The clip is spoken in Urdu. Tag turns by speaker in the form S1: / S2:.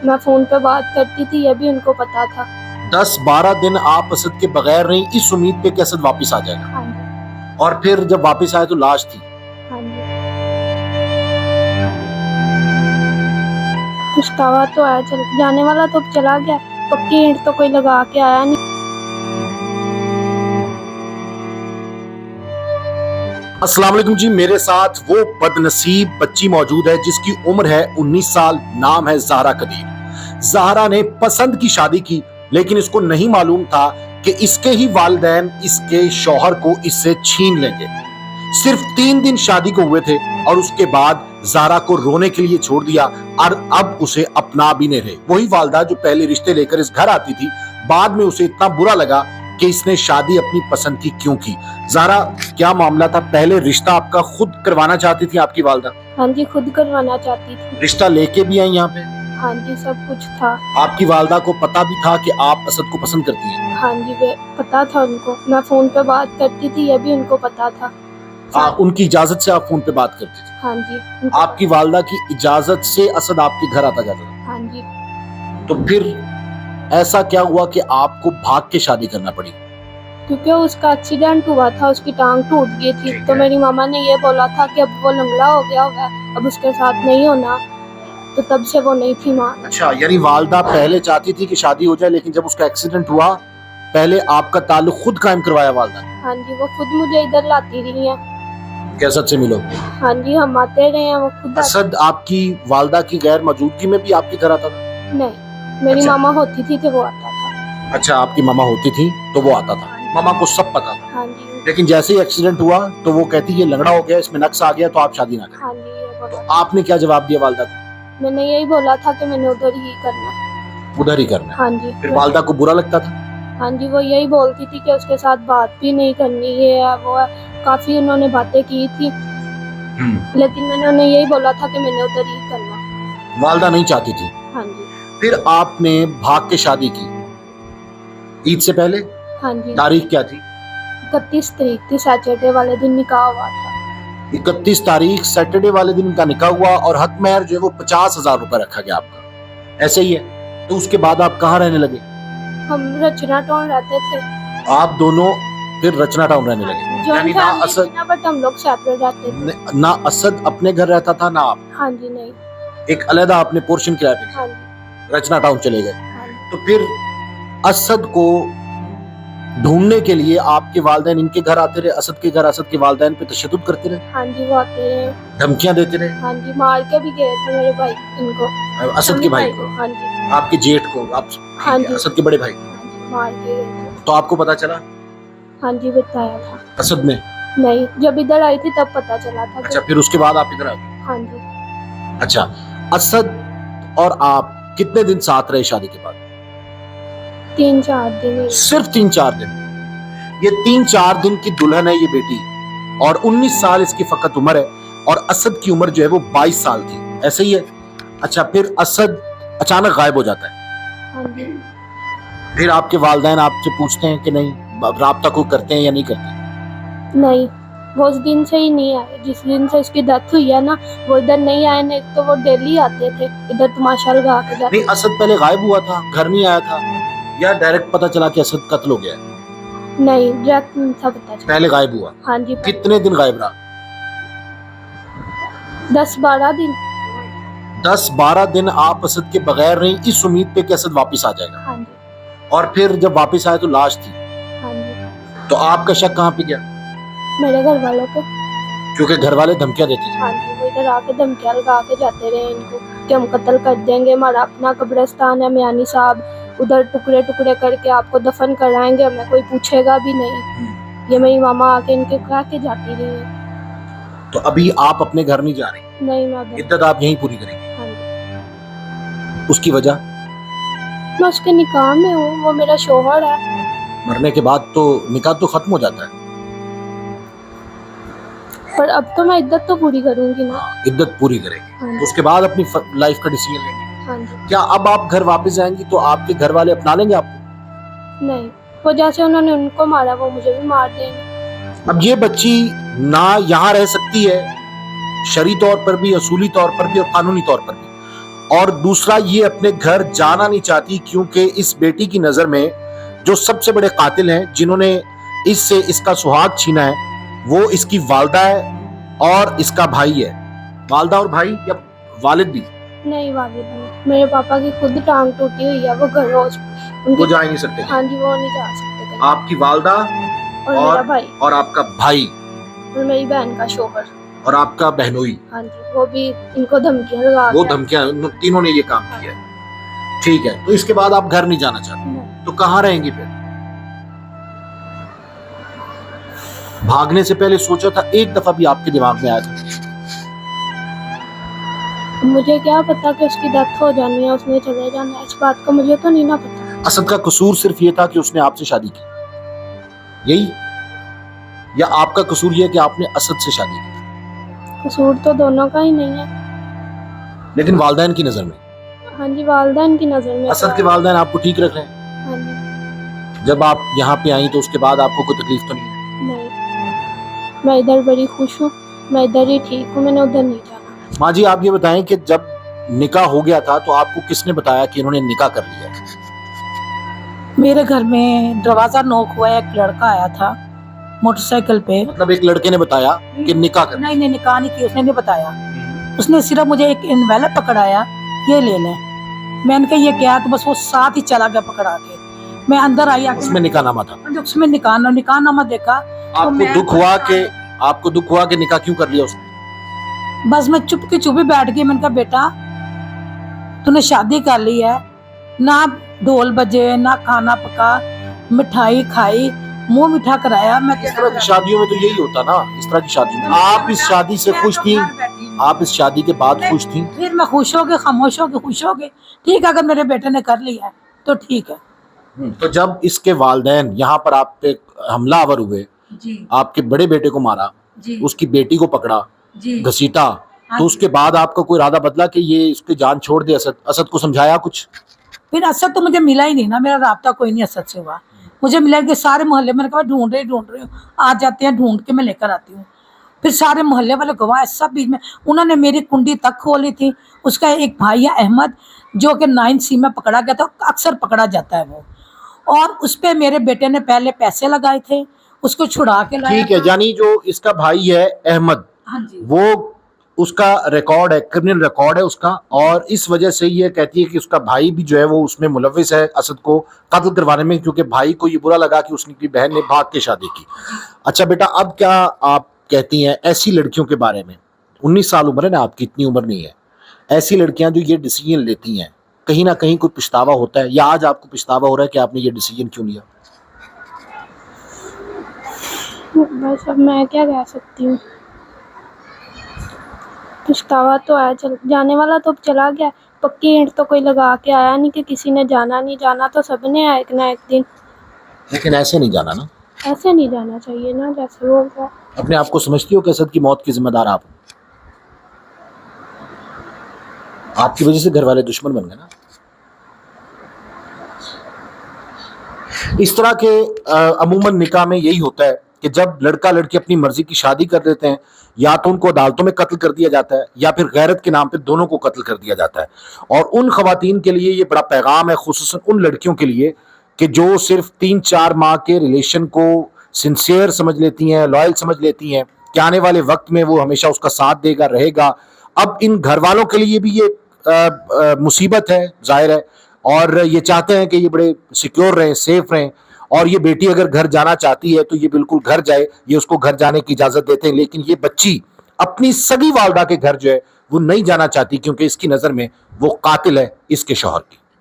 S1: میں فون پہ بات کرتی تھی، یہ بھی ان کو پتا تھا۔
S2: 10-12 دن آپ اسد کے بغیر رہی اس امید پہ کہ اسد واپس آ جائے گا،
S1: ہاں جی
S2: اور پھر جب واپس آئے تو لاش تھی۔
S1: ہاں جی، پچھتاوا تو ہے، جانے والا تو چلا گیا، پکی اینٹ تو کوئی لگا کے آیا نہیں۔
S2: السلام علیکم جی، میرے ساتھ وہ بد نصیب بچی موجود ہے جس کی عمر ہے 19 سال، نام ہے زہرا قدیر۔ زہرا نے پسند کی شادی کی، لیکن اس کو نہیں معلوم تھا کہ اس کے ہی والدین اس کے شوہر کو اس سے چھین لیں گے۔ صرف 3 دن شادی کو ہوئے تھے اور اس کے بعد زہرا کو رونے کے لیے چھوڑ دیا، اور اب اسے اپنا بھی نہیں رہے۔ وہی والدہ جو پہلے رشتے لے کر اس گھر آتی تھی، بعد میں اسے اتنا برا لگا کہ اس نے شادی اپنی پسند کی کیوں کی۔ زہرا، کیا معاملہ تھا؟ پہلے رشتہ آپ کا خود کروانا چاہتی تھی آپ کی والدہ؟
S1: ہاں جی، خود کروانا چاہتی تھی۔
S2: رشتہ لے کے بھی آئی یہاں پہ؟
S1: ہاں جی، سب کچھ تھا۔
S2: آپ کی والدہ کو پتا بھی تھا کہ آپ اسد کو پسند کرتی ہیں؟
S1: ہاں جی، پتا تھا ان کو، میں فون پہ بات کرتی تھی، یہ بھی ان کو پتا تھا۔
S2: ان کی اجازت سے آپ فون پہ بات کرتی تھی؟
S1: ہاں جی،
S2: آپ کی والدہ کی اجازت سے اسد آپ کے گھر آتا جاتا تھا؟
S1: ہاں جی۔
S2: تو پھر ایسا کیا ہوا کہ آپ کو بھاگ کے شادی کرنا پڑی؟
S1: کیونکہ اس کا ایکسیڈنٹ ہوا تھا، اس کی ٹانگ ٹوٹ گئی تھی، تو میری ماما نے یہ بولا تھا کہ اب وہ لنگڑا ہو گیا ہوگا، اب اس کے ساتھ نہیں ہونا، تو تب سے وہ نہیں تھی ماں۔
S2: اچھا، یعنی والدہ پہلے چاہتی تھی کہ شادی ہو جائے، لیکن جب اس کا ایکسیڈنٹ ہوا پہلے آپ کا تعلق خود قائم کروایا والدہ نے؟
S1: ہاں جی، وہ خود مجھے ادھر لاتی رہی ہیں
S2: کہ اسد سے ملو۔
S1: ہاں جی، ہم آتے رہے ہیں، وہ خود
S2: اسد آپ کی والدہ کی غیر موجودگی میں بھی آپ کے گھر آتا تھا؟
S1: نہیں، میری
S2: اچھا۔
S1: ماما ہوتی تھی تو وہ آتا تھا۔
S2: اچھا، آپ کی ماما ہوتی تھی تو وہ آتا تھا، ماما کو سب پتا تھا۔
S1: ہاں جی
S2: لیکن جیسے ہی ایکسیڈنٹ ہوا تو وہ کہتی یہ لنگڑا ہو گیا، اس میں نقص آ گیا، تو آپ شادی نہ کریں۔
S1: ہاں جی، یہ
S2: تو
S1: بولا۔
S2: آپ نے کیا جواب دیا والدہ کو؟
S1: میں نے یہی بولا تھا کہ میں نے ادھر ہی کرنا۔
S2: ادھر ہی کرنا ہے؟
S1: ہاں جی۔
S2: پھر والدہ کو برا لگتا تھا؟
S1: ہاں جی، وہ یہی بولتی تھی کہ اس کے ساتھ بات بھی نہیں کرنی، یہ ہے وہ ہے، کافی انہوں نے باتیں کی تھی، لیکن میں نے انہیں یہی بولا تھا کہ میں نے ادھر ہی کرنا۔
S2: والدہ نہیں چاہتی تھی؟
S1: ہاں جی۔
S2: پھر آپ نے بھاگ کے شادی کی عید سے پہلے؟
S1: ہاں جی،
S2: تاریخ کیا تھی؟
S1: 31 تاریخ تھی، سیٹرڈے والے دن نکاح ہوا تھا۔
S2: 31 تاریخ سیٹرڈے والے دن کا نکاح ہوا، اور حق مہر جو ہے وہ 50,000 روپے رکھا گیا آپ کا، ایسے ہی ہے؟ تو اس کے بعد آپ کہاں رہنے لگے؟
S1: ہم رچنا ٹاؤن رہتے تھے۔
S2: آپ دونوں پھر رچنا ٹاؤن رہنے لگے؟
S1: جوائنٹ فیملی تھی نا، بٹ ہم لوگ سیپریٹ رہتے تھے۔
S2: نہ اسد اپنے گھر رہتا تھا نہ آپ؟
S1: ہاں جی، نہیں۔
S2: ایک علیحدہ آپ نے پورشن کرایہ پہ
S1: ہاں جی،
S2: رچنا ٹاؤن چلے گئے۔
S1: ہاں جی۔
S2: تو پھر اسد کو ڈھونڈنے کے لیے آپ کے والدین ان کے گھر آتے رہے، اسد کے گھر، اسد کے والدین پہ تشدد کرتے رہے؟
S1: ہاں جی، وہ آتے رہے۔
S2: دھمکیاں دیتے رہے؟
S1: ہاں جی، مار کے بھی گئے تھے میرے بھائی ان کو،
S2: اسد کے بھائی کو؟
S1: ہاں جی،
S2: آپ کے جیٹ کو؟ آپ
S1: ہاں جی،
S2: اسد کے بڑے بھائی کو؟
S1: ہاں جی، مار کے گئے تھے۔
S2: تو آپ کو پتا چلا
S1: ہاں جی، بتایا تھا۔
S2: اسد نے؟
S1: نہیں، جب ادھر آئی تھی تب پتا چلا تھا۔
S2: اچھا، پھر اس کے بعد آپ ادھر آ گئے؟
S1: ہاں جی۔
S2: اچھا، اسد اور آپ کتنے دن ساتھ رہے شادی کے بعد؟
S1: 3-4 دن۔
S2: صرف 3-4 دن؟ یہ 3-4 دن کی دلہن ہے یہ بیٹی، اور 19 سال اس کی فقط عمر ہے، اور اسد کی عمر جو ہے وہ 22 سال تھی، ایسے ہی ہے؟ اچھا، پھر اسد اچانک غائب ہو جاتا ہے،
S1: ہاں جی۔
S2: پھر آپ کے والدین آپ سے پوچھتے ہیں کہ نہیں، رابطہ کو کرتے ہیں یا نہیں کرتے؟
S1: نہیں، وہ اس دن سے ہی نہیں آئے، جس دن سے اس کی ڈیتھ ہوئی ہے نا، وہ ادھر نہیں آئے، نہیں تو وہ ڈیلی آتے تھے ادھر تماشا لگا کے جاتے۔
S2: نہیں، اسد پہلے غائب ہوا تھا، گھر نہیں آیا تھا، یا ڈائریکٹ پتا چلا کہ اسد قتل ہو گیا ہے؟
S1: نہیں، ڈائریکٹ نہیں تھا پتا چلا۔
S2: پہلے غائب ہوا؟
S1: ہاں جی۔
S2: کتنے دن غائب رہا؟
S1: 10-12 دن۔
S2: 10-12 دن آپ اسد کے بغیر رہی اس امید پہ کہ اسد واپس آ جائے گا،
S1: ہاں جی،
S2: اور پھر جب واپس آئے تو لاش تھی۔
S1: ہاں جی۔
S2: تو آپ کا شک کہاں پہ گیا؟
S1: میرے گھر والوں کو۔
S2: کیونکہ گھر والے دھمکیاں دیتے تھے؟
S1: ہاں جی، وہ ادھر آ کے دھمکیاں لگا کے جاتے رہے ان کو کہ ہم قتل کر دیں گے، ہمارا اپنا قبرستان ہے میانی صاحب، ادھر ٹکڑے ٹکڑے کر کے آپ کو دفن کرائیں گے، ہمیں کوئی پوچھے گا بھی نہیں۔ یہ میری ماما آ کے ان کے کہہ کے جاتی رہی ہے۔
S2: تو ابھی آپ اپنے گھر نہیں جا رہی؟
S1: نہیں، میں ادھر۔
S2: عدت آپ یہیں پوری کریں گے؟
S1: ہاں جی،
S2: اس کی وجہ؟
S1: میں اس کے نکاح میں ہوں، وہ میرا شوہر ہے۔
S2: مرنے کے بعد تو نکاح تو ختم ہو جاتا ہے،
S1: پر اب تو میں عدت تو پوری کروں گی نا۔
S2: عدت پوری کریں گے
S1: ہاں
S2: تو
S1: جی،
S2: اس کے بعد اپنی لائف کا ڈیسیژن لیں گے۔
S1: ہاں جی۔
S2: کیا اب آپ گھر واپس جائیں گی تو آپ کے گھر والے اپنا لیں گے آپ کو؟
S1: نہیں، وہ جیسے انہوں نے ان کو مارا وہ مجھے بھی مار دیں گے۔
S2: اب یہ بچی نہ یہاں رہ سکتی ہے، شرعی طور پر بھی، اصولی طور پر بھی، اور قانونی طور پر بھی، اور دوسرا یہ اپنے گھر جانا نہیں چاہتی کیونکہ اس بیٹی کی نظر میں جو سب سے بڑے قاتل ہیں جنہوں نے اس سے اس کا سہاگ چھینا ہے وہ اس کی والدہ ہے اور اس کا بھائی ہے. والدہ اور بھائی یا والد بھی؟
S1: نہیں والد نہیں، میرے پاپا کی خود ٹانگ ٹوٹی ہوئی ہے، وہ گھر روز
S2: وہ جا ہی نہیں سکتے.
S1: ہاں جی وہ نہیں جا سکتے کہیں.
S2: آپ کی والدہ
S1: اور میرا بھائی
S2: اور آپ کا بھائی
S1: اور میری بہن کا شوہر.
S2: اور آپ کا بہنوئی.
S1: ہاں جی وہ بھی ان کو دھمکیاں لگا
S2: وہ
S1: کے
S2: دھمکیاں تینوں نے یہ کام کیا ہے. ٹھیک ہے، تو اس کے بعد آپ گھر نہیں جانا چاہتے
S1: نہیں.
S2: تو کہاں رہیں گی پھر؟ بھاگنے سے پہلے سوچا تھا ایک دفعہ بھی آپ کے دماغ میں آیا تھا؟
S1: مجھے کیا پتا کہ اس کی ڈیتھ ہو جانی ہے، اس نے چلے جانا ہے، اس بات کا مجھے تو نہیں نہ پتا.
S2: اسد کا قصور صرف یہ تھا کہ اس نے آپ سے شادی کی، یہی؟ یا آپ کا قصور یہ کہ آپ نے اسد سے شادی کی؟
S1: قصور تو دونوں کا ہی نہیں ہے.
S2: لیکن والدین کی نظر میں؟
S1: ہاں جی والدین کی نظر میں.
S2: اسد کے والدین آپ کو ٹھیک رکھ رہے ہیں؟
S1: ہاں جی.
S2: جب آپ یہاں پہ آئیں تو اس کے بعد آپ کو کوئی تکلیف تو نہیں ہے؟
S1: نہیں، میں ادھر بڑی خوش ہوں، میں ادھر ہی ٹھیک ہوں، میں نے ادھر نہیں جانا.
S2: ماں جی آپ یہ بتائیں کہ جب نکاح ہو گیا تھا تو آپ کو کس نے بتایا کہ انہوں نے نکاح کر لیا؟
S3: میرے گھر میں دروازہ نوک ہوا، ایک لڑکا آیا تھا موٹر سائیکل پہ.
S2: مطلب ایک لڑکے نے بتایا کہ نکاح کر؟
S3: نہیں نکاح نہیں کی، اس نے نہیں بتایا. اس نے صرف مجھے ایک انویلپ پکڑایا، یہ لے لیں. میں نے کہا یہ کیا؟ تو بس وہ ساتھ ہی چلا گیا پکڑا کے. میں اندر آئی،
S2: اس میں نکاح نامہ تھا؟
S3: اس میں نکاح نامہ دیکھا.
S2: آپ کو دکھ ہوا کہ نکاح کیوں کر لیا اس نے؟
S3: بس میں چپ کی چپ ہی بیٹھ گئی. میں نے کہا بیٹا تو نے شادی کر لی ہے، نہ ڈھول بجے، نہ کھانا پکا، مٹھائی کھائی، منہ میٹھا کرایا. میں
S2: اس طرح کی شادیوں میں تو یہی ہوتا نا، اس طرح کی شادیوں میں. آپ اس شادی سے خوش تھیں؟ آپ اس شادی کے بعد خوش تھیں؟
S3: پھر میں خوش ہو گئی، خاموش ہو گئی، خوش ہو گئی. ٹھیک ہے اگر میرے بیٹے نے کر لیا ہے تو ٹھیک ہے.
S2: تو جب اس کے والدین یہاں پر آپ پہ حملہ آور ہوئے، آپ کے بڑے بیٹے کو مارا، اس کی بیٹی کو پکڑا، گھسیٹا، تو اس کے بعد آپ کا کوئی ارادہ بدلا کہ یہ اس کی جان چھوڑ دے؟ اسد کو سمجھایا کچھ؟
S3: پھر اسد تو مجھے ملا ہی نہیں نا، میرا رابطہ کوئی نہیں اسد سے ہوا. مجھے ملا کہ سارے محلے میں نے کہا ڈھونڈ رہی ہوں، آ جاتے ہیں ڈھونڈ کے میں لے کر آتی ہوں. پھر سارے محلے والے گواہ سب بیچ میں، انہوں نے میری کنڈی تک کھولی تھی. اس کا ایک بھائی ہے احمد جو کہ 9C میں پکڑا گیا تھا، اکثر پکڑا جاتا ہے وہ، اور اس پہ میرے بیٹے نے پہلے پیسے لگائے تھے، اس کو چھڑا کے لایا.
S2: ٹھیک ہے، یعنی جو اس کا بھائی ہے احمد،
S3: ہاں جی،
S2: وہ اس کا ریکارڈ ہے، کرمنل ریکارڈ ہے اس کا، اور اس وجہ سے یہ کہتی ہے کہ اس کا بھائی بھی جو ہے وہ اس میں ملوث ہے اسد کو قتل کروانے میں، کیونکہ بھائی کو یہ برا لگا کہ اس کی بہن نے بھاگ کے شادی کی. اچھا بیٹا، اب کیا آپ کہتی ہیں ایسی لڑکیوں کے بارے میں؟ 19 سال عمر ہے نا آپ کی، اتنی عمر نہیں ہے. ایسی لڑکیاں جو یہ ڈیسیجن لیتی ہیں، کہیں نہ کہیں کوئی پچھتاوا ہوتا ہے، یا آج آپ کو پچھتاوا ہو رہا ہے کہ آپ نے یہ ڈیسیجن کیوں لیا؟
S1: بس اب میں کیا کہہ سکتی ہوں، پچھتاوا تو ہے، جانے والا تو چلا گیا. پکی اینٹ تو کوئی لگا کے آیا نہیں کہ کسی نے جانا نہیں، جانا تو سب نے ہے ایک نہ ایک دن.
S2: لیکن ایسے نہیں جانا نا،
S1: ایسے نہیں جانا چاہیے نا جیسے وہ ہوا.
S2: اپنے آپ کو سمجھتی ہو کہ اسد کی موت کی ذمہ دار آپ ہو؟ آپ کی وجہ سے گھر والے دشمن بن گئے نا. اس طرح کے عموماً نکاح میں یہی ہوتا ہے کہ جب لڑکا لڑکی اپنی مرضی کی شادی کر دیتے ہیں، یا تو ان کو عدالتوں میں قتل کر دیا جاتا ہے، یا پھر غیرت کے نام پہ دونوں کو قتل کر دیا جاتا ہے. اور ان خواتین کے لیے یہ بڑا پیغام ہے، خصوصاً ان لڑکیوں کے لیے کہ جو صرف 3-4 ماہ کے ریلیشن کو سنسیئر سمجھ لیتی ہیں، لائل سمجھ لیتی ہیں کہ آنے والے وقت میں وہ ہمیشہ اس کا ساتھ دے گا، رہے گا. اب ان گھر والوں کے لیے بھی یہ مصیبت ہے ظاہر ہے، اور یہ چاہتے ہیں کہ یہ بڑے سیکیور رہیں، سیف رہیں. اور یہ بیٹی اگر گھر جانا چاہتی ہے تو یہ بالکل گھر جائے، یہ اس کو گھر جانے کی اجازت دیتے ہیں. لیکن یہ بچی اپنی سگی والدہ کے گھر جو ہے وہ نہیں جانا چاہتی، کیونکہ اس کی نظر میں وہ قاتل ہے اس کے شوہر کی.